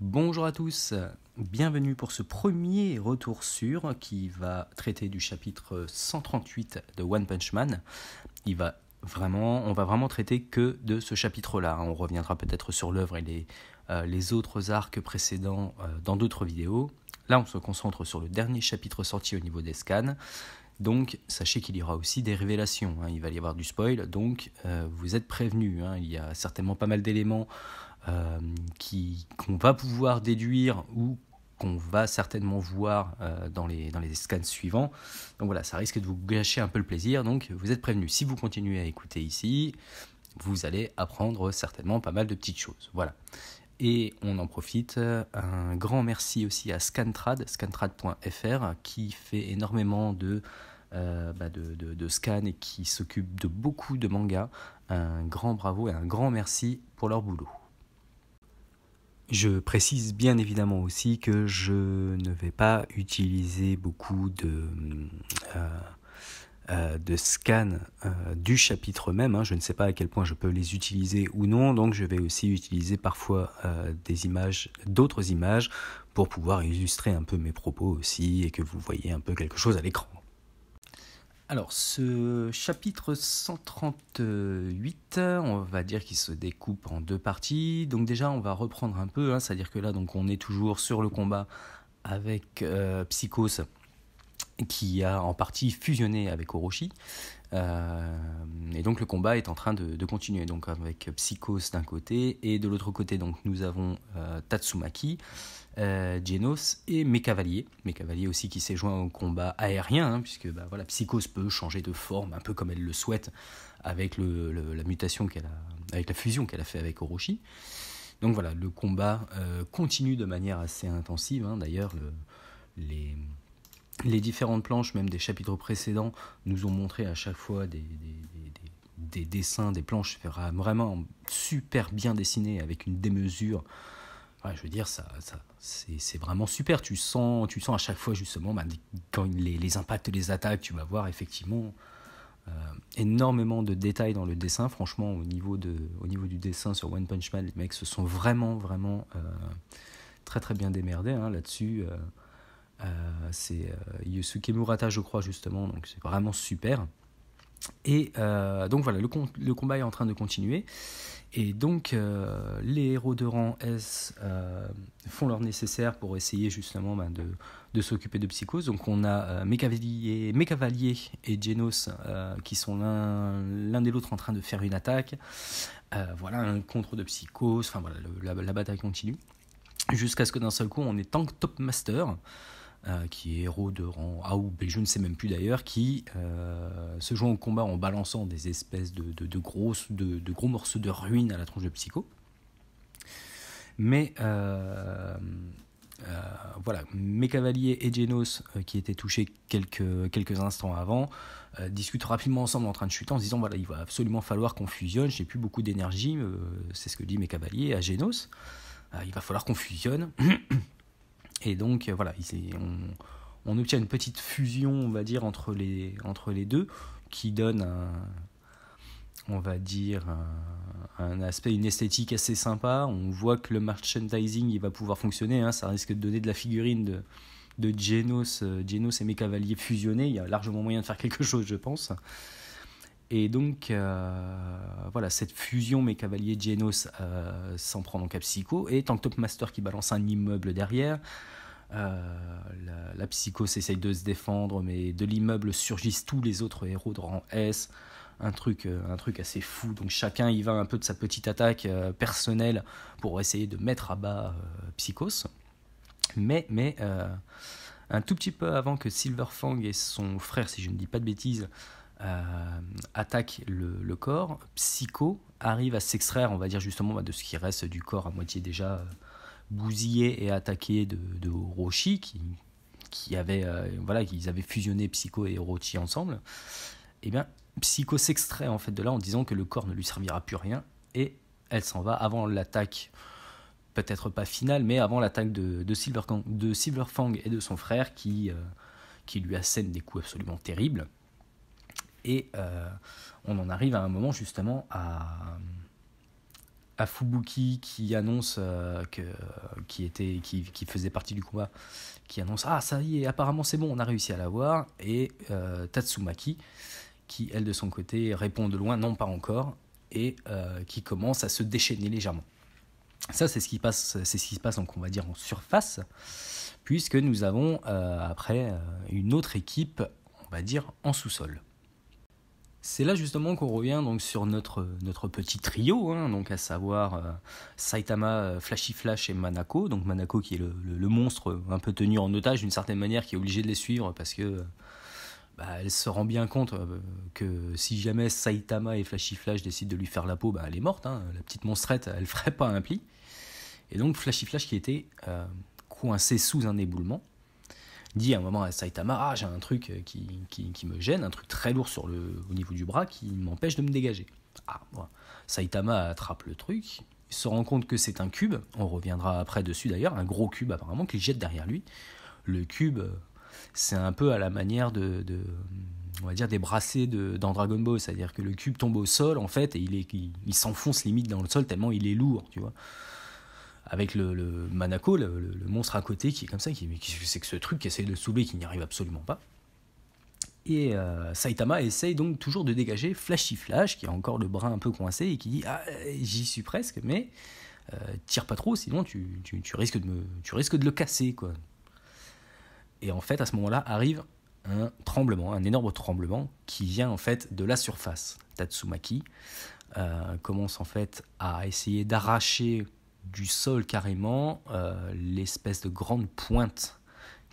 Bonjour à tous, bienvenue pour ce premier retour sur qui va traiter du chapitre 138 de One Punch Man. On va vraiment traiter que de ce chapitre-là. On reviendra peut-être sur l'œuvre et les autres arcs précédents dans d'autres vidéos. Là, on se concentre sur le dernier chapitre sorti au niveau des scans. Donc, sachez qu'il y aura aussi des révélations. Il va y avoir du spoil, donc vous êtes prévenus. Il y a certainement pas mal d'éléments qu'on va pouvoir déduire ou qu'on va certainement voir dans les scans suivants. Donc voilà, ça risque de vous gâcher un peu le plaisir, donc vous êtes prévenus. Si vous continuez à écouter ici, vous allez apprendre certainement pas mal de petites choses. Voilà. Et on en profite, un grand merci aussi à scantrad.fr qui fait énormément de scans et qui s'occupe de beaucoup de mangas. Un grand bravo et un grand merci pour leur boulot. Je précise bien évidemment aussi que je ne vais pas utiliser beaucoup de scans du chapitre même. Je ne sais pas à quel point je peux les utiliser ou non, donc je vais aussi utiliser parfois d'autres images pour pouvoir illustrer un peu mes propos aussi et que vous voyez un peu quelque chose à l'écran. Alors, ce chapitre 138, on va dire qu'il se découpe en deux parties. Donc déjà, on va reprendre un peu, c'est-à-dire que là, donc, on est toujours sur le combat avec Psychos, qui a en partie fusionné avec Orochi. Et donc le combat est en train de continuer, donc avec Psychos d'un côté, et de l'autre côté, donc, nous avons Tatsumaki, Genos et Mecavalier aussi qui s'est joint au combat aérien, puisque Psychos peut changer de forme un peu comme elle le souhaite avec la mutation avec la fusion qu'elle a fait avec Orochi. Donc voilà, le combat continue de manière assez intensive. D'ailleurs, les différentes planches, même des chapitres précédents, nous ont montré à chaque fois des dessins, des planches vraiment super bien dessinées avec une démesure. Ouais, je veux dire, c'est vraiment super. Tu sens à chaque fois, justement, quand les impacts des attaques, tu vas voir effectivement énormément de détails dans le dessin. Franchement, au niveau du dessin sur One Punch Man, les mecs se sont vraiment très très bien démerdés là-dessus. C'est Yusuke Murata, je crois, justement, donc c'est vraiment super. Et donc voilà, le combat est en train de continuer. Et donc, les héros de rang S font leur nécessaire pour essayer justement de s'occuper de Psychos. Donc, on a Mecavalier et Genos qui sont l'un et l'autre en train de faire une attaque. Voilà, un contre de Psychos. Enfin, voilà, la bataille continue. Jusqu'à ce que d'un seul coup, on ait Tank Top Master, qui est héros de rang A ou B, je ne sais même plus d'ailleurs, qui se joint au combat en balançant des espèces de gros morceaux de ruines à la tronche de Psycho. Mais voilà, Mecavalier et Genos, qui étaient touchés quelques instants avant, discutent rapidement ensemble en train de chuter en se disant voilà, il va absolument falloir qu'on fusionne, j'ai plus beaucoup d'énergie, c'est ce que dit Mecavalier à Genos, il va falloir qu'on fusionne. Et donc voilà, on obtient une petite fusion, on va dire, entre les deux, qui donne un aspect, une esthétique assez sympa. On voit que le merchandising il va pouvoir fonctionner, ça risque de donner de la figurine de Genos et Mecavalier fusionnés. Il y a largement moyen de faire quelque chose, je pense. Et donc, voilà, cette fusion Mecavalier Genos s'en prend donc à Psycho, et Tank Top Master qui balance un immeuble derrière. La Psycho s'essaye de se défendre, mais de l'immeuble surgissent tous les autres héros de rang S. Un truc assez fou. Donc chacun y va un peu de sa petite attaque personnelle pour essayer de mettre à bas Psychos. Mais un tout petit peu avant que Silverfang et son frère, si je ne dis pas de bêtises, attaque le corps, Psycho arrive à s'extraire, on va dire justement, de ce qui reste du corps à moitié déjà bousillé et attaqué de Orochi, qu'ils avaient fusionné Psycho et Orochi ensemble. Et bien Psycho s'extrait en fait de là en disant que le corps ne lui servira plus rien, et elle s'en va avant l'attaque, peut-être pas finale, mais avant l'attaque de Silverfang et de son frère qui lui assènent des coups absolument terribles. Et on en arrive à un moment justement à à Fubuki qui annonce qui faisait partie du combat, qui annonce ça y est, apparemment c'est bon, on a réussi à l'avoir, et Tatsumaki qui elle de son côté répond de loin non pas encore, et qui commence à se déchaîner légèrement. Ça c'est ce qui se passe donc on va dire en surface, puisque nous avons après une autre équipe, on va dire en sous-sol. C'est là justement qu'on revient donc sur notre petit trio, donc à savoir Saitama, Flashy Flash et Manako. Donc Manako qui est le monstre un peu tenu en otage d'une certaine manière, qui est obligé de les suivre parce que elle se rend bien compte que si jamais Saitama et Flashy Flash décident de lui faire la peau, elle est morte, la petite monstrette, elle ferait pas un pli. Et donc Flashy Flash qui était coincé sous un éboulement, dit à un moment à Saitama, j'ai un truc qui me gêne, un truc très lourd au niveau du bras qui m'empêche de me dégager. Voilà. Saitama attrape le truc, il se rend compte que c'est un cube, on reviendra après dessus d'ailleurs, un gros cube apparemment qu'il jette derrière lui. Le cube, c'est un peu à la manière on va dire des bracelets dans Dragon Ball, c'est-à-dire que le cube tombe au sol en fait et il s'enfonce limite dans le sol tellement il est lourd, tu vois. Avec le Manako, le monstre à côté qui est comme ça, qui c'est que ce truc qui essaie de le soulever, qui n'y arrive absolument pas. Et Saitama essaye donc toujours de dégager Flashy Flash, qui a encore le bras un peu coincé et qui dit j'y suis presque, mais tire pas trop, sinon tu risques de le casser, quoi. Et en fait, à ce moment-là, arrive un tremblement, un énorme tremblement qui vient en fait de la surface. Tatsumaki commence en fait à essayer d'arracher du sol carrément l'espèce de grande pointe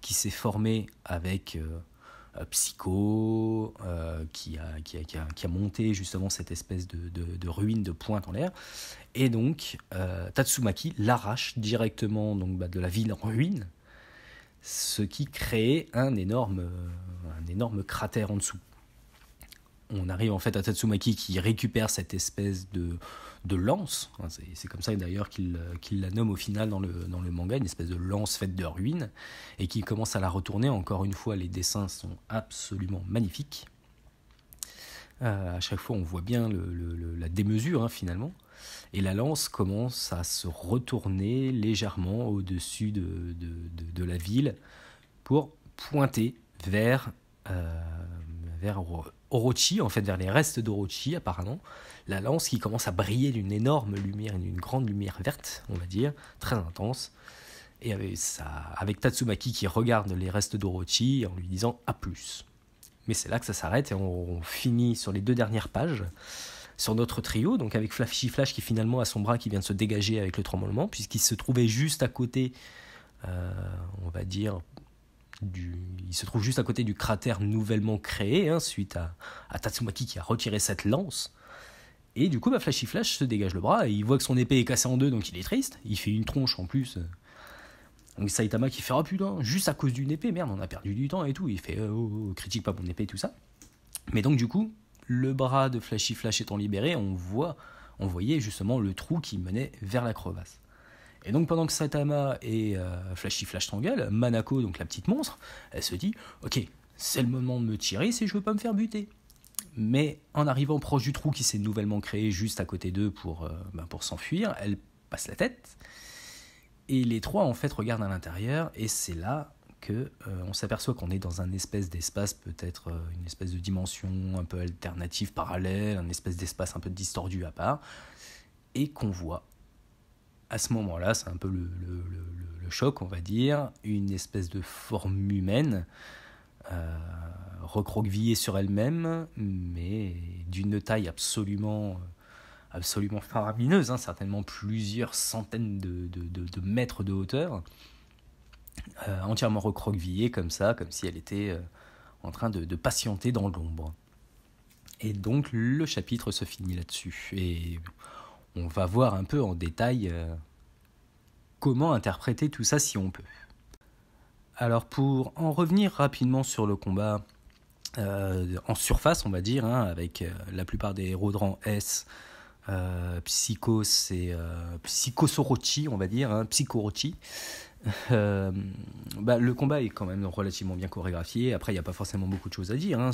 qui s'est formée avec Psycho qui a monté justement cette espèce de ruine de pointe en l'air, et donc Tatsumaki l'arrache directement donc, de la ville en ruine, ce qui crée un énorme cratère en dessous. On arrive en fait à Tatsumaki qui récupère cette espèce de lance, c'est comme ça d'ailleurs qu'il la nomme au final dans le manga, une espèce de lance faite de ruines, et qui commence à la retourner. Encore une fois, les dessins sont absolument magnifiques. À chaque fois on voit bien la démesure finalement, et la lance commence à se retourner légèrement au-dessus de la ville pour pointer vers Orochi, en fait vers les restes d'Orochi apparemment. La lance qui commence à briller d'une énorme lumière, d'une grande lumière verte, on va dire, très intense, et avec Tatsumaki qui regarde les restes d'Orochi en lui disant à plus. Mais c'est là que ça s'arrête et on finit sur les 2 dernières pages sur notre trio, donc avec Flashy Flash qui finalement a son bras qui vient de se dégager avec le tremblement, puisqu'il se trouvait juste à côté, on va dire, il se trouve juste à côté du cratère nouvellement créé, suite à Tatsumaki qui a retiré cette lance. Et du coup, Flashy Flash se dégage le bras et il voit que son épée est cassée en 2, donc il est triste. Il fait une tronche en plus. Donc Saitama qui fait putain, juste à cause d'une épée, merde, on a perdu du temps et tout. Il fait critique pas mon épée et tout ça. Mais donc du coup, le bras de Flashy Flash étant libéré, on voyait justement le trou qui menait vers la crevasse. Et donc pendant que Saitama et Flashy Flash s'engueulent, Manako, donc la petite monstre, elle se dit ok, c'est le moment de me tirer si je veux pas me faire buter. Mais en arrivant proche du trou qui s'est nouvellement créé juste à côté d'eux pour s'enfuir, elle passe la tête. Et les trois en fait regardent à l'intérieur, et c'est là que on s'aperçoit qu'on est dans un espèce d'espace, peut-être une espèce de dimension un peu alternative, parallèle, un espèce d'espace un peu distordu à part, et qu'on voit à ce moment-là, c'est un peu le choc, on va dire, une espèce de forme humaine recroquevillée sur elle-même, mais d'une taille absolument faramineuse, certainement plusieurs centaines de mètres de hauteur, entièrement recroquevillée comme ça, comme si elle était en train de patienter dans l'ombre. Et donc le chapitre se finit là-dessus, et on va voir un peu en détail comment interpréter tout ça si on peut. Alors pour en revenir rapidement sur le combat en surface, on va dire, avec la plupart des héros de rang S, Psychos et Psychosorochi, on va dire, Psychorochi. Le combat est quand même relativement bien chorégraphié. Après, il n'y a pas forcément beaucoup de choses à dire.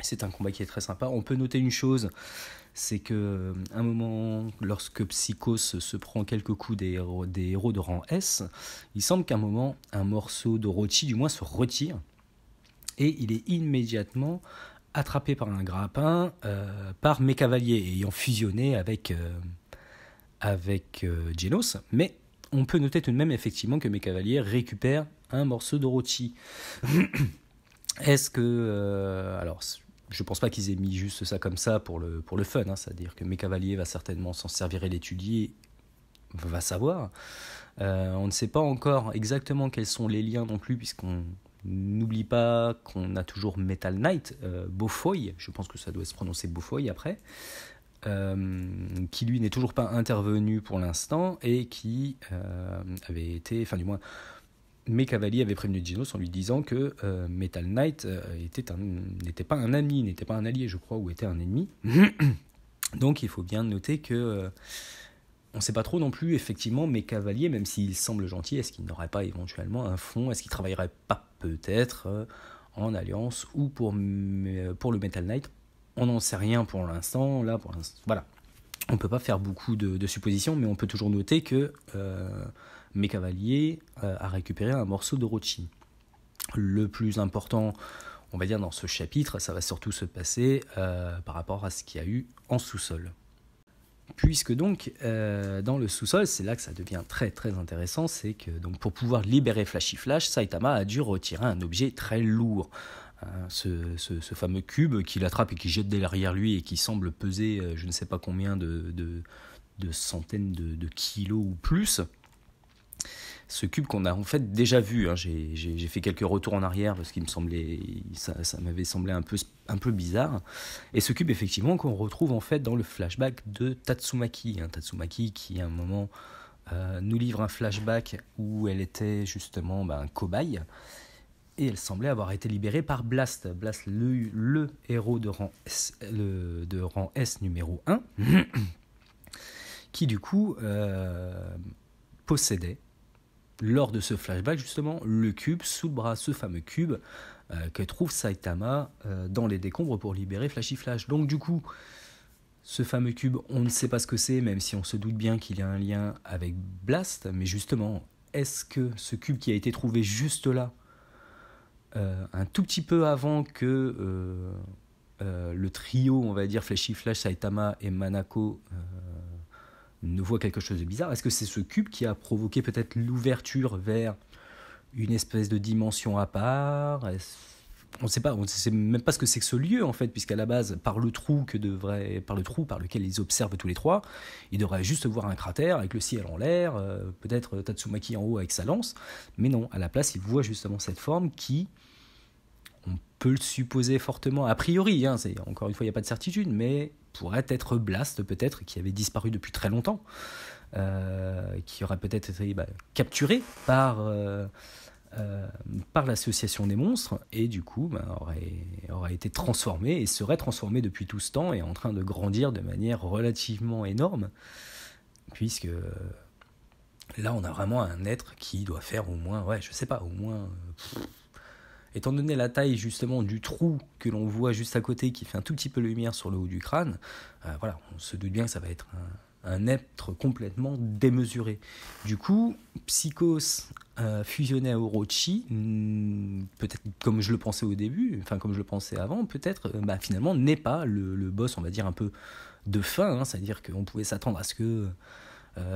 C'est un combat qui est très sympa. On peut noter une chose, c'est que un moment, lorsque Psychos se prend quelques coups des héros de rang S, il semble qu'à un moment, un morceau d'Orochi du moins se retire, et il est immédiatement attrapé par un grappin par Mecavalier, ayant fusionné avec Genos, mais on peut noter tout de même effectivement que Mecavalier récupère un morceau d'Orochi. Est-ce que... alors, je pense pas qu'ils aient mis juste ça comme ça pour le fun, hein, c'est-à-dire que Mecavalier va certainement s'en servir et l'étudier, va savoir. On ne sait pas encore exactement quels sont les liens non plus, puisqu'on n'oublie pas qu'on a toujours Metal Knight, Beaufoy, je pense que ça doit se prononcer Beaufoy après, qui lui n'est toujours pas intervenu pour l'instant et qui avait été, enfin du moins, Mecavalier avait prévenu Genos en lui disant que Metal Knight n'était pas un ami, n'était pas un allié, je crois, ou était un ennemi. Donc il faut bien noter que on ne sait pas trop non plus, effectivement, Mecavalier, même s'il semble gentil, est-ce qu'il n'aurait pas éventuellement un fond, est-ce qu'il ne travaillerait pas peut-être en alliance ou pour le Metal Knight? On n'en sait rien pour l'instant. Voilà. On ne peut pas faire beaucoup de suppositions, mais on peut toujours noter que Mecavalier a récupéré un morceau d'Orochi. Le plus important, on va dire, dans ce chapitre, ça va surtout se passer par rapport à ce qu'il y a eu en sous-sol. Puisque donc, dans le sous-sol, c'est là que ça devient très très intéressant, c'est que donc, pour pouvoir libérer Flashy Flash, Saitama a dû retirer un objet très lourd. Ce fameux cube qu'il attrape et qu'il jette derrière lui et qui semble peser je ne sais pas combien de centaines de kilos ou plus. Ce cube qu'on a en fait déjà vu, hein, j'ai fait quelques retours en arrière parce qu'il me semblait, ça m'avait semblé un peu bizarre. Et ce cube effectivement qu'on retrouve en fait dans le flashback de Tatsumaki, Tatsumaki qui à un moment nous livre un flashback où elle était justement un cobaye et elle semblait avoir été libérée par Blast, le héros de rang S numéro 1, qui du coup possédait lors de ce flashback justement le cube sous le bras, ce fameux cube que trouve Saitama dans les décombres pour libérer Flashy Flash. Donc du coup, ce fameux cube, on ne sait pas ce que c'est, même si on se doute bien qu'il y a un lien avec Blast, mais justement, est-ce que ce cube qui a été trouvé juste là, un tout petit peu avant que le trio, on va dire Flashy Flash, Saitama et Manako ne voit quelque chose de bizarre? Est-ce que c'est ce cube qui a provoqué peut-être l'ouverture vers une espèce de dimension à part? On ne sait pas, on ne sait même pas ce que c'est que ce lieu en fait, puisqu'à la base, par le trou par lequel ils observent tous les trois, ils devraient juste voir un cratère avec le ciel en l'air, peut-être Tatsumaki en haut avec sa lance, mais non, à la place, ils voient justement cette forme qui, on peut le supposer fortement, a priori, encore une fois, il n'y a pas de certitude, mais pourrait être Blast, peut-être, qui avait disparu depuis très longtemps, qui aurait peut-être été capturé par l'association des monstres, et du coup aurait été transformé, et serait transformé depuis tout ce temps, et en train de grandir de manière relativement énorme, puisque là on a vraiment un être qui doit faire au moins, étant donné la taille justement du trou que l'on voit juste à côté, qui fait un tout petit peu de lumière sur le haut du crâne, on se doute bien que ça va être un être complètement démesuré. Du coup, Psychos fusionné à Orochi, peut-être comme je le pensais au début, comme je le pensais avant, peut-être finalement n'est pas le boss, on va dire un peu de fin, c'est-à-dire qu'on pouvait s'attendre à ce que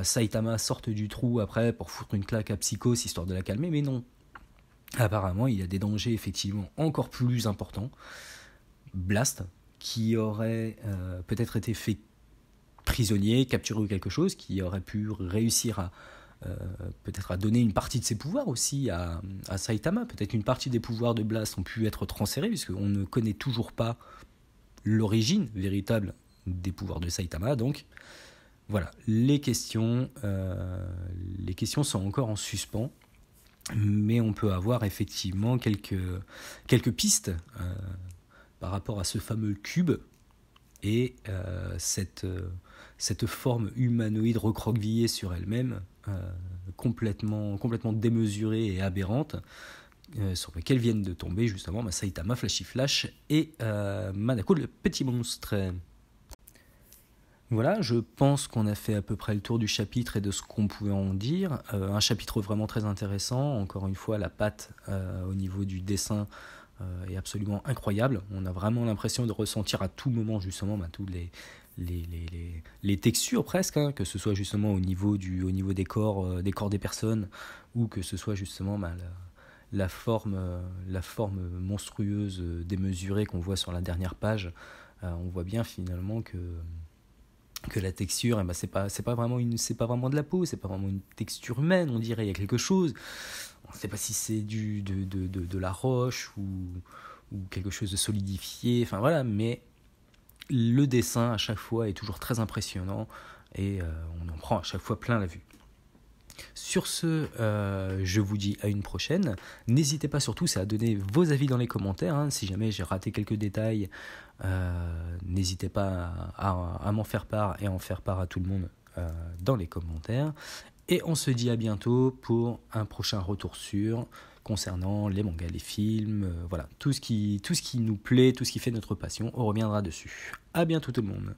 Saitama sorte du trou après pour foutre une claque à Psychos histoire de la calmer, mais non. Apparemment, il y a des dangers effectivement encore plus importants. Blast, qui aurait peut-être été fait prisonnier, capturé ou quelque chose, qui aurait pu réussir à peut-être à donner une partie de ses pouvoirs aussi à Saitama. Peut-être une partie des pouvoirs de Blast ont pu être transférés, puisqu'on ne connaît toujours pas l'origine véritable des pouvoirs de Saitama. Donc voilà, les questions sont encore en suspens. Mais on peut avoir effectivement quelques pistes par rapport à ce fameux cube et cette forme humanoïde recroquevillée sur elle-même, complètement démesurée et aberrante, sur laquelle viennent de tomber justement Saitama, Flashy Flash et Manako le petit monstre. Voilà, je pense qu'on a fait à peu près le tour du chapitre et de ce qu'on pouvait en dire. Un chapitre vraiment très intéressant. Encore une fois, la patte au niveau du dessin est absolument incroyable. On a vraiment l'impression de ressentir à tout moment justement tous les textures presque, hein, que ce soit justement au niveau des corps des personnes, ou que ce soit justement la forme monstrueuse, démesurée qu'on voit sur la dernière page. On voit bien finalement que la texture, c'est pas vraiment de la peau, c'est pas vraiment une texture humaine, on dirait. Il y a quelque chose. On ne sait pas si c'est de la roche ou quelque chose de solidifié. Enfin voilà, mais le dessin à chaque fois est toujours très impressionnant et on en prend à chaque fois plein la vue. Sur ce, je vous dis à une prochaine. N'hésitez pas surtout à donner vos avis dans les commentaires, hein. Si jamais j'ai raté quelques détails, n'hésitez pas à m'en faire part et à en faire part à tout le monde dans les commentaires. Et on se dit à bientôt pour un prochain retour sur concernant les mangas, les films, voilà, tout ce qui nous plaît, tout ce qui fait notre passion, on reviendra dessus. À bientôt tout le monde.